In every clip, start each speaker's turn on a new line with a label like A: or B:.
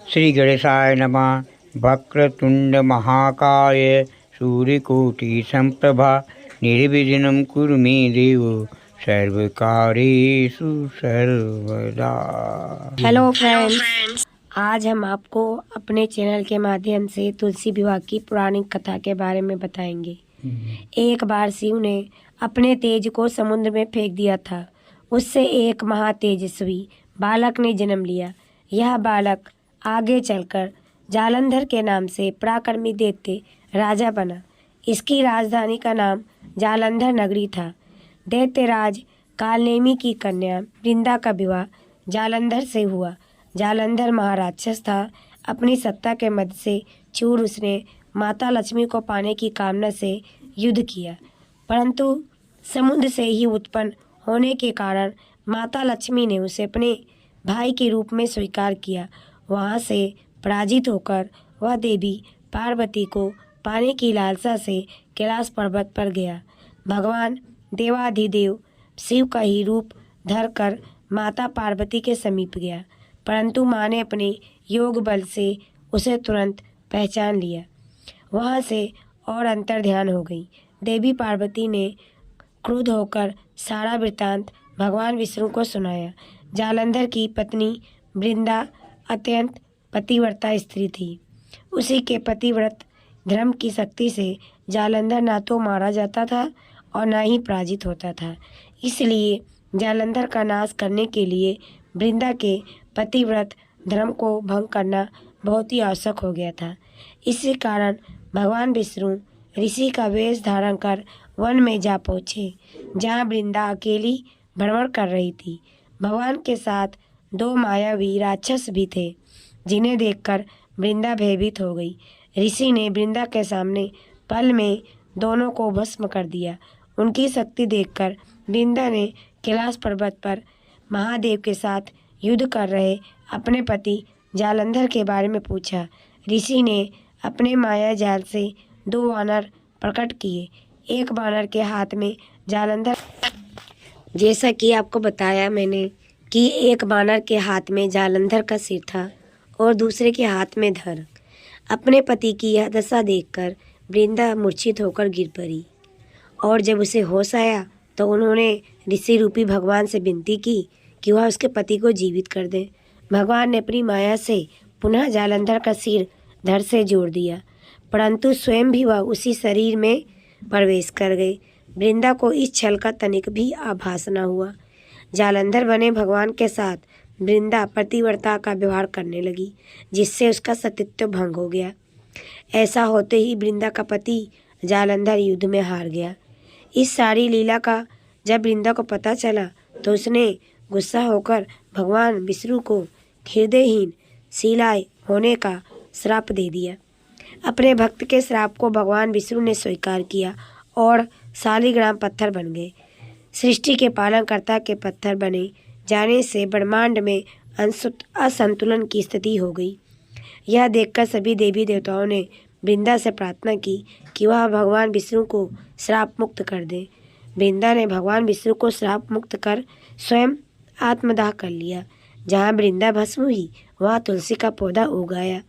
A: श्री गणेशाय नमः। वक्रतुंड महाकाय सूर्यकोटि संप्रभा निर्विघ्नं कुरु मे देव सर्वकार्येषु सर्वदा।
B: हेलो फ्रेंड्स, आज हम आपको अपने चैनल के माध्यम से तुलसी विवाह की पौराणिक कथा के बारे में बताएंगे। एक बार शिव ने अपने तेज को समुद्र में फेंक दिया था। उससे एक महातेजस्वी बालक ने जन्म लिया। यह बालक आगे चलकर जालंधर के नाम से पराक्रमी दैत्य राजा बना। इसकी राजधानी का नाम जालंधर नगरी था। दैत्यराज कालनेमी की कन्या वृंदा का विवाह जालंधर से हुआ। जालंधर महाराक्षस था। अपनी सत्ता के मद से चूर उसने माता लक्ष्मी को पाने की कामना से युद्ध किया, परंतु समुद्र से ही उत्पन्न होने के कारण माता लक्ष्मी ने उसे अपने भाई के रूप में स्वीकार किया। वहाँ से पराजित होकर वह देवी पार्वती को पाने की लालसा से कैलाश पर्वत पर गया। भगवान देवाधिदेव शिव का ही रूप धरकर माता पार्वती के समीप गया, परंतु माँ ने अपने योग बल से उसे तुरंत पहचान लिया। वहाँ से और अंतर्ध्यान हो गई। देवी पार्वती ने क्रुद्ध होकर सारा वृत्तांत भगवान विष्णु को सुनाया। जालंधर की पत्नी वृंदा अत्यंत पतिव्रता स्त्री थी। उसी के पतिव्रत धर्म की शक्ति से जालंधर ना तो मारा जाता था और ना ही पराजित होता था। इसलिए जालंधर का नाश करने के लिए वृंदा के पतिव्रत धर्म को भंग करना बहुत ही आवश्यक हो गया था। इसी कारण भगवान विष्णु ऋषि का वेश धारण कर वन में जा पहुँचे, जहाँ वृंदा अकेली भ्रमण कर रही थी। भगवान के साथ दो मायावी राक्षस भी थे, जिन्हें देखकर वृंदा भयभीत हो गई। ऋषि ने वृंदा के सामने पल में दोनों को भस्म कर दिया। उनकी शक्ति देखकर वृंदा ने कैलाश पर्वत पर महादेव के साथ युद्ध कर रहे अपने पति जालंधर के बारे में पूछा। ऋषि ने अपने माया जाल से दो वानर प्रकट किए। एक वानर के हाथ में जालंधर, जैसा कि आपको बताया मैंने कि एक वानर के हाथ में जालंधर का सिर था और दूसरे के हाथ में धड़। अपने पति की यह दशा देखकर वृंदा मूर्छित होकर गिर पड़ी, और जब उसे होश आया तो उन्होंने ऋषि रूपी भगवान से विनती की कि वह उसके पति को जीवित कर दें। भगवान ने अपनी माया से पुनः जालंधर का सिर धड़ से जोड़ दिया, परंतु स्वयं भी वह उसी शरीर में प्रवेश कर गए। वृंदा को इस छल का तनिक भी आभास न हुआ। जालंधर बने भगवान के साथ वृंदा पतिव्रता का व्यवहार करने लगी, जिससे उसका सतीत्व भंग हो गया। ऐसा होते ही वृंदा का पति जालंधर युद्ध में हार गया। इस सारी लीला का जब वृंदा को पता चला तो उसने गुस्सा होकर भगवान विष्णु को हृदयहीन शिलाएं होने का श्राप दे दिया। अपने भक्त के श्राप को भगवान विष्णु ने स्वीकार किया और शालिग्राम पत्थर बन गए। सृष्टि के पालनकर्ता के पत्थर बने जाने से ब्रह्मांड में असंतुलन की स्थिति हो गई। यह देखकर सभी देवी देवताओं ने वृंदा से प्रार्थना की कि वह भगवान विष्णु को श्राप मुक्त कर दे। वृंदा ने भगवान विष्णु को श्राप मुक्त कर स्वयं आत्मदाह कर लिया। जहाँ वृंदा भस्म हुई वहाँ तुलसी का पौधा उगाया।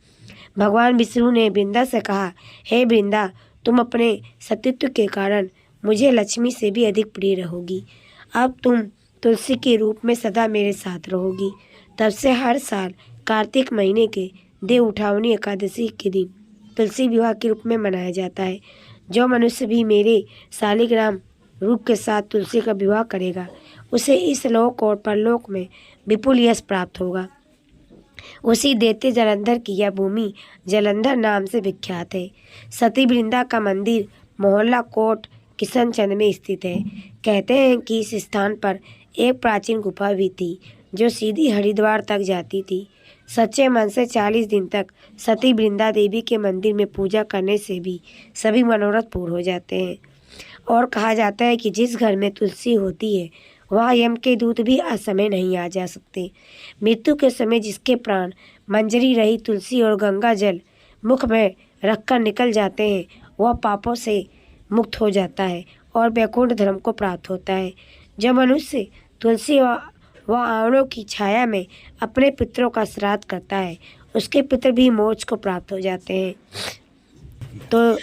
B: भगवान विष्णु ने वृंदा से कहा, हे वृंदा, तुम अपने सतीत्व के कारण मुझे लक्ष्मी से भी अधिक प्रिय रहोगी। अब तुम तुलसी के रूप में सदा मेरे साथ रहोगी। तब से हर साल कार्तिक महीने के देव उठावनी एकादशी के दिन तुलसी विवाह के रूप में मनाया जाता है। जो मनुष्य भी मेरे शालिग्राम रूप के साथ तुलसी का विवाह करेगा, उसे इस लोक और परलोक में विपुल यश प्राप्त होगा। उसी दैत्य जालंधर की यह भूमि जालंधर नाम से विख्यात है। सती वृंदा का मंदिर मोहल्ला कोट किशनचंद में स्थित है। कहते हैं कि इस स्थान पर एक प्राचीन गुफा भी थी, जो सीधी हरिद्वार तक जाती थी। सच्चे मन से 40 दिन तक सती वृंदा देवी के मंदिर में पूजा करने से भी सभी मनोरथ पूर्ण हो जाते हैं। और कहा जाता है कि जिस घर में तुलसी होती है, वहाँ यम के दूत भी असमय नहीं आ जा सकते। मृत्यु के समय जिसके प्राण मंजरी रही तुलसी और गंगा जल मुख में रखकर निकल जाते हैं, वह पापों से मुक्त हो जाता है और वैकुंठ धर्म को प्राप्त होता है। जो मनुष्य तुलसी व आवड़ों की छाया में अपने पितरों का श्राद्ध करता है, उसके पितर भी मोक्ष को प्राप्त हो जाते हैं। तो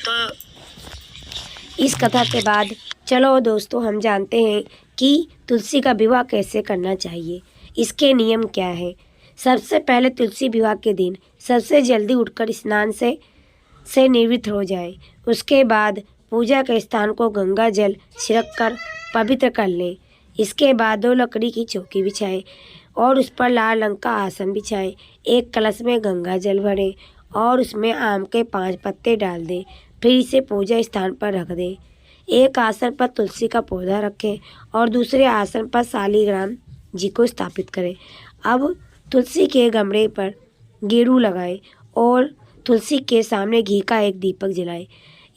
B: इस कथा के बाद चलो दोस्तों हम जानते हैं कि तुलसी का विवाह कैसे करना चाहिए, इसके नियम क्या है। सबसे पहले तुलसी विवाह के दिन सबसे जल्दी उठकर स्नान से निवृत्त हो जाए। उसके बाद पूजा के स्थान को गंगा जल छिड़क कर पवित्र कर लें। इसके बाद 2 लकड़ी की चौकी बिछाएं और उस पर लाल रंग का आसन बिछाएं। एक कलश में गंगा जल भरें और उसमें आम के 5 पत्ते डाल दें। फिर इसे पूजा स्थान पर रख दें। एक आसन पर तुलसी का पौधा रखें और दूसरे आसन पर शालिग्राम जी को स्थापित करें। अब तुलसी के गमले पर गेरू लगाएं और तुलसी के सामने घी का एक दीपक जलाएं।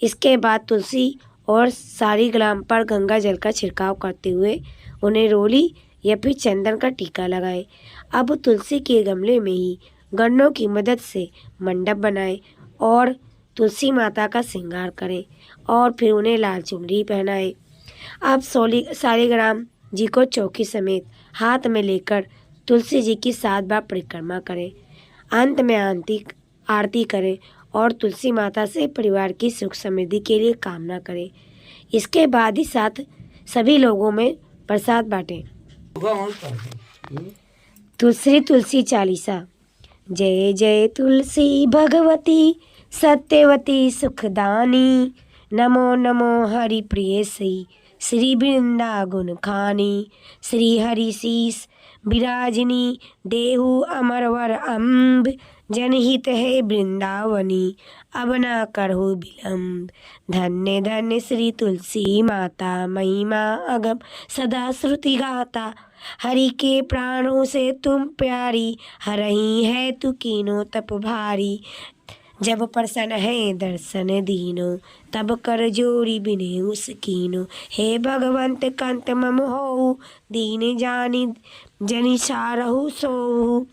B: इसके बाद तुलसी और शालिग्राम पर गंगा जल का छिड़काव करते हुए उन्हें रोली या फिर चंदन का टीका लगाएं। अब तुलसी के गमले में ही गन्नों की मदद से मंडप बनाएं और तुलसी माता का श्रृंगार करें और फिर उन्हें लाल चुनरी पहनाएं। अब शालिग्राम जी को चौकी समेत हाथ में लेकर तुलसी जी की 7 बार परिक्रमा करें। अंत में आरती करें और तुलसी माता से परिवार की सुख समृद्धि के लिए कामना करें। इसके बाद ही साथ सभी लोगों में प्रसाद बांटें। तुलसी चालीसा। जय जय तुलसी भगवती सत्यवती सुखदानी, नमो नमो हरि प्रियसी श्री वृंदा गुण खानी, श्री हरि शीस विराजिनी देहु अमरवर अम्ब, जनहित है वृंदावनी अब न करहु विलम्ब। धन्य धन्य श्री तुलसी माता, महिमा अगम सदा श्रुति गाता, हरि के प्राणों से तुम प्यारी, हरही है तू कीनो तप भारी। जब प्रसन्न है दर्शन दीनो, तब कर जोरी बिने उसकीनो। हे भगवंत कंत मम हो, दीन जानी जनि सारहु सोहु।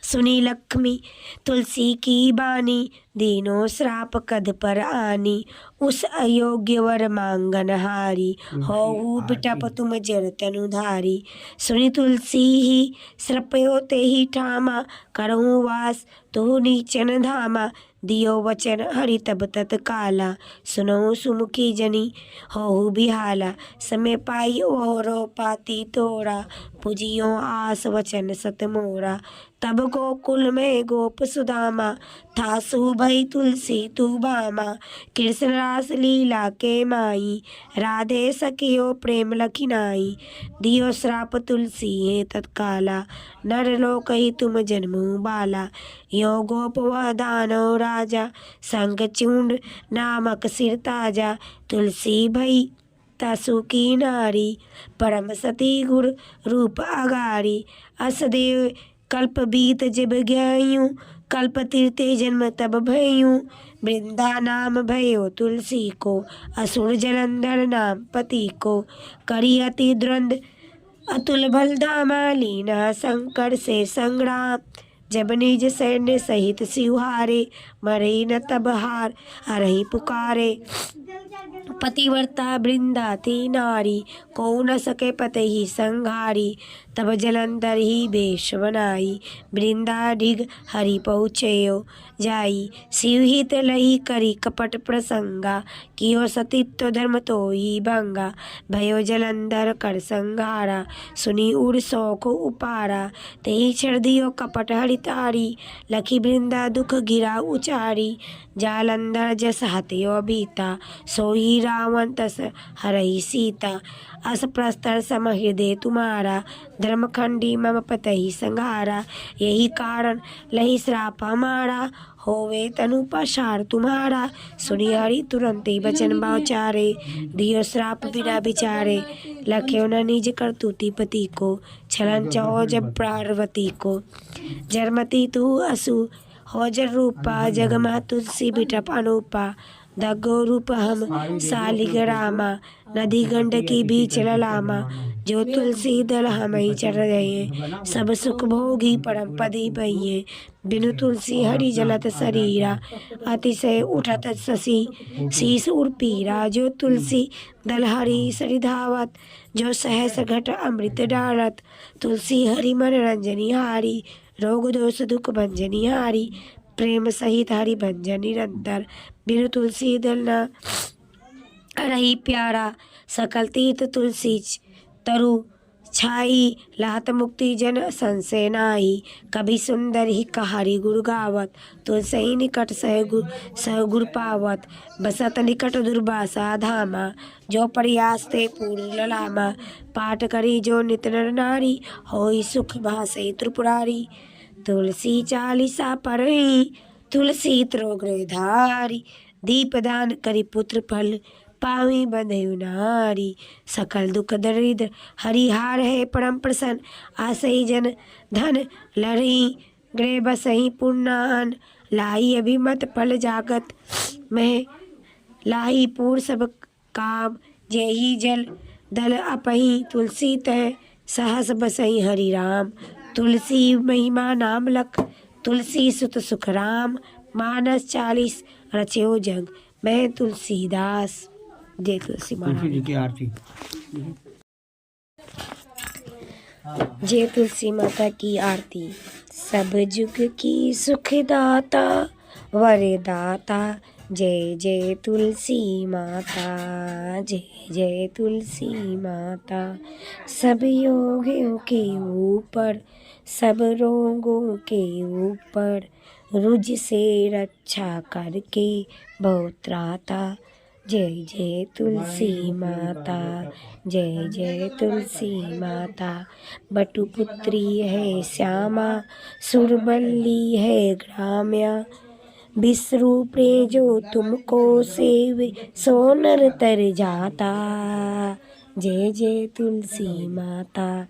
B: सुनी लक्ष्मी तुलसी की बानी, दीनो श्राप कद पर आनी। उस अयोग्य वर मांगन हारी, होहु बिटप तुम जर तनु धारी। सुनी तुलसी ही श्रपयो ते ही ठामा, करहु वास तुहु नीचन धामा। दियो वचन हरि तब तत्काला, सुनो सुमुखी जनी होहु बिहाला। समय पाई ओरो पाती तोरा, पुजियो आस वचन सत मोरा। तब गोकुल में गोप सुदामा, था सुभई तुलसी तू बामा। कृष्ण रास लीला के माई, राधे सखियो प्रेम लखिनाई। दियो श्राप तुलसी है तत्काला, नर लोक ही तुम जन्मु बाला। यो गोप वह दानव राजा, शंखचूंड नामक सिर ताजा। तुलसी भई तासु की नारी, परम सती गुर रूप अगारी। असदेव कल्प बीत जब गयूं, कल्प तीर्थे जन्म तब भयूं। वृंदा नाम भयो तुलसी को, असुर जलंधर नाम पति को। करी अति द्वंद अतुल बलधामा, लीना शंकर से संग्राम। जब निज सैन्य सहित सिवहारे, मरे न तब हार हरहि पुकारे। पतिव्रता वृंदा थी नारी, को न सके पते ही संघारी। तब जलंधर ही वेश बनाई, वृंदा ढिग हरि पहुँचयो जाई। शिवहित लही करी कपट प्रसंगा, कियो सतीत्व धर्म तो ही भंगा। भयो जलंधर कर संघारा, सुनी उड़ शौक उपारा। तेहि क्षण दियो कपट हरितारी, लखी वृंदा दुख गिरा उचारी। जालंधर जस हत्यो बीता, सोई रावण तस हरहि सीता। अस प्रस्तर सम हृदय तुम्हारा, धर्मखंडी मम पतहि संघारा। यही कारण लही श्राप हमारा, होवे तनु पसार तुम्हारा। सुनी हरि तुरंत ही बचन बाचारे, दियो श्राप बिना विचारे। लख्यो न निज करतुति पति को, छलन चहो जब पार्वती को। जरमती तू असु होजर रूपा, जगमा तुलसी बिटप अनूपा। दग्गो रूप हम शालिग्रामा, नदी गंडकी बीच ललामा। जो तुलसी दल हम ही चढ़ रहे, सब सुख भोगी परम पदी बहिए। बिनु तुलसी हरि जलत शरीरा, अतिशय उठत शशि शीस उर्पीरा। जो तुलसी दल हरि सरि धावत, जो सहस घट अमृत डालत। तुलसी हरि मन रंजनी हारी, रोग दोष दुख भंजनी हारी, प्रेम सहित हरि भंजन निरंतर, बिनु तुलसी दल न रही प्यारा, सकल तीर्थ तुलसी तरु छाई, लात मुक्ति जन संशय नाही, कभी सुंदर ही कहारी गुरु गावत, तुलसी निकट सह गुर पावत, बसत निकट दुर्वासा धामा, जो प्रयास ते पूर्ण ललामा, पाठ करी जो नित नर नारी, होई सुख भासे त्रिपुरारी, तुलसी चालीसा पढ़ी, तुलसी त्रोग्र धारी, दीपदान करी पुत्र फल, पावी बंधु नारी, सकल दुख दरिद्र हरिहार है परम प्रसन्न, आसई जन धन लड़ी, गृह बसही पुण्यान, लाई अभिमत फल जागत में, लाई पूर सब काम, जेहि जल दल अपही, तुलसी तह सहस बसही हरि राम, तुलसी महिमा नाम लख, तुलसी सुत सुख राम, मानस 40 रचयो जग, मैं तुलसीदास। जय तुलसी
A: तुलसी जी की आरती।
B: जय तुलसी माता की आरती। सब जुग की सुखदाता वरदाता, जय जय तुलसी माता, जय जय तुलसी माता। सब योगियों के ऊपर, सब रोगों के ऊपर, रुज से रक्षा करके बहुत त्राता, जय जय तुलसी माता, जय जय तुलसी माता। बटुपुत्री है श्यामा, सुरबल्ली है ग्राम्या, विश्वरूपे जो तुमको सेवे, सो नर तर जाता, जय जय तुलसी माता,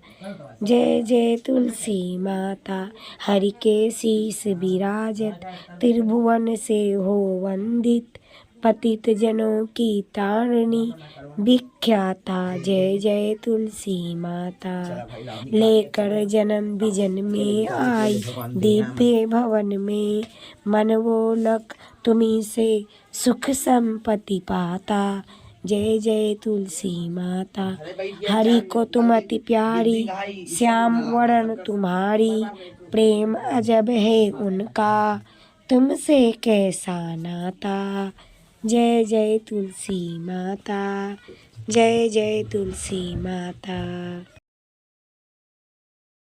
B: जय जय तुलसी माता। हरि के शीस विराजत, त्रिभुवन से हो वंदित, पतित जनों की तारणी, विख्याता, जय जय तुलसी माता। लेकर जन्म विजन में आई, दिव्य भवन में, मन वो लक तुम्ही से सुख संपत्ति पाता, जय जय तुलसी माता। हरि को तुम अति प्यारी, श्याम वरण तुम्हारी, प्रेम अजब है उनका, तुमसे कैसा नाता, जय जय तुलसी माता, जय जय तुलसी माता।